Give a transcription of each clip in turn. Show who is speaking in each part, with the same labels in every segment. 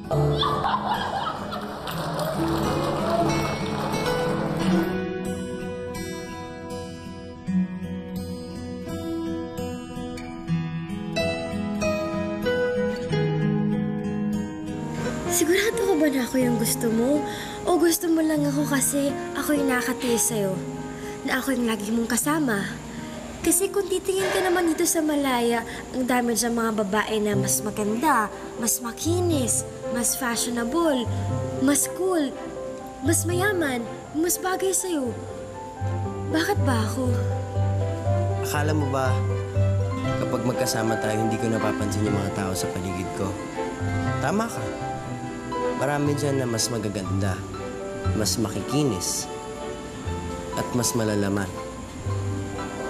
Speaker 1: Sigurado ka ba na ako yung gusto mo? O gusto mo lang ako kasi ako yung nakatiis sa'yo? Na ako yung lagi mong kasama? Kasi kung titingin ka naman dito sa Malaya, ang dami dyan mga babae na mas maganda, mas makinis, mas fashionable, mas cool, mas mayaman, mas bagay sa'yo. Bakit ba ako?
Speaker 2: Akala mo ba, kapag magkasama tayo, hindi ko napapansin yung mga tao sa paligid ko? Tama ka. Marami dyan na mas magaganda, mas makikinis, at mas malalaman.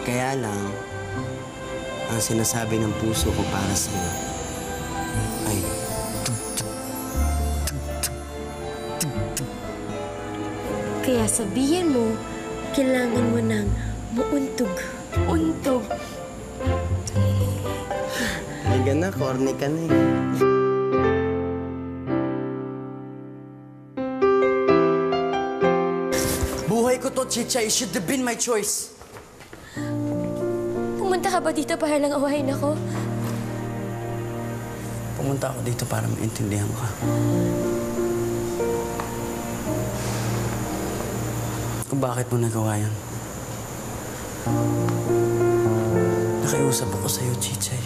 Speaker 2: Kaya lang, ang sinasabi ng puso ko para sa'yo ay...
Speaker 1: Kaya sabihin mo, kailangan mo ng muuntog. Untog.
Speaker 2: Halika na, corny ka na eh. Buhay ko to, Chicha. It should have been my choice.
Speaker 1: Pumunta ka ba dito para lang awahin ako?
Speaker 2: Pumunta ako dito para maintindihan ka. Kung bakit mo nagawa yan. Nakiusap ako sa'yo, Chichay.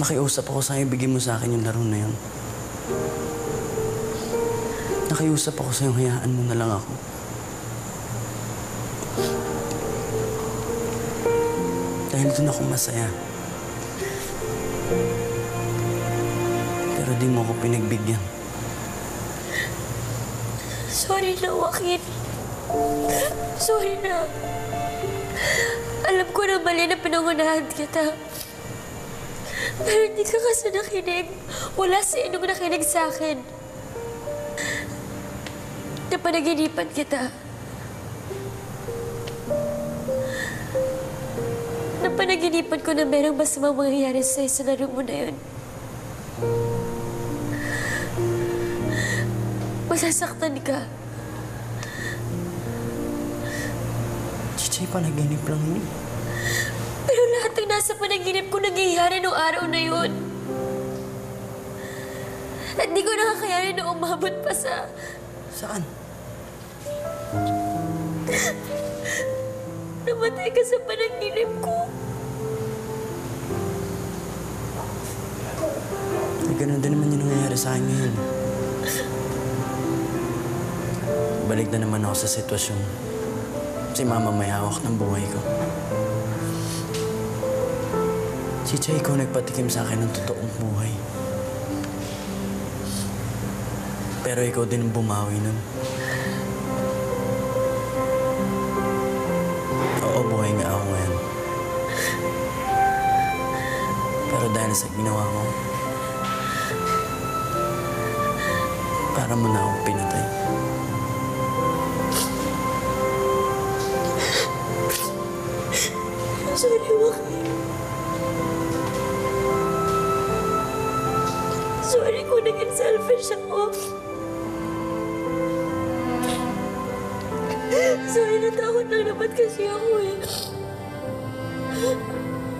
Speaker 2: Nakiusap ako sa'yo, bigyan mo sa akin yung laro na yun. Nakiusap ako sa'yo, hayaan mo na lang ako. Dahil doon ako masaya. Pero di mo ako pinagbigyan.
Speaker 1: Sorry na, Joaquin. Sorry na. Alam ko na mali na pinangunahan kita. Pero hindi ka kasi nakinig. Wala si Inong nakinig sa akin. Napanaginipan kita. Napanaginipan ko na merong masamang mangyayari sa'yo sa laro mo na yun. Masasaktan ka.
Speaker 2: Chichay, panaginip lang yun.
Speaker 1: Pero lahat ng nasa panaginip ko nangyayari noong araw na yun. At di ko nakakayanin na umabot pa sa...
Speaker 2: Saan?
Speaker 1: Namatay ka sa panaginip ko.
Speaker 2: Ay, ganun din naman yung nangyayari sa akin ngayon. Balik na naman ako sa sitwasyon. Si Mama may hawak ng buhay ko. Chicha, ikaw nagpatikim sa akin ng totoong buhay. Pero ikaw din ang bumawi nun. Oo, buhay nga ako ngayon. Pero dahil sa ginawa mo, para mo na akong pinatay.
Speaker 1: Sorry, Joaquin. Sorry kung naging selfish ako. Sorry, natakot lang naman kasi ako eh.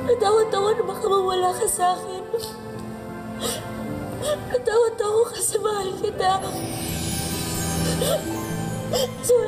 Speaker 1: Natakot ako na baka mawala ka sa akin. Natakot ako kasi mahal kita. Sorry.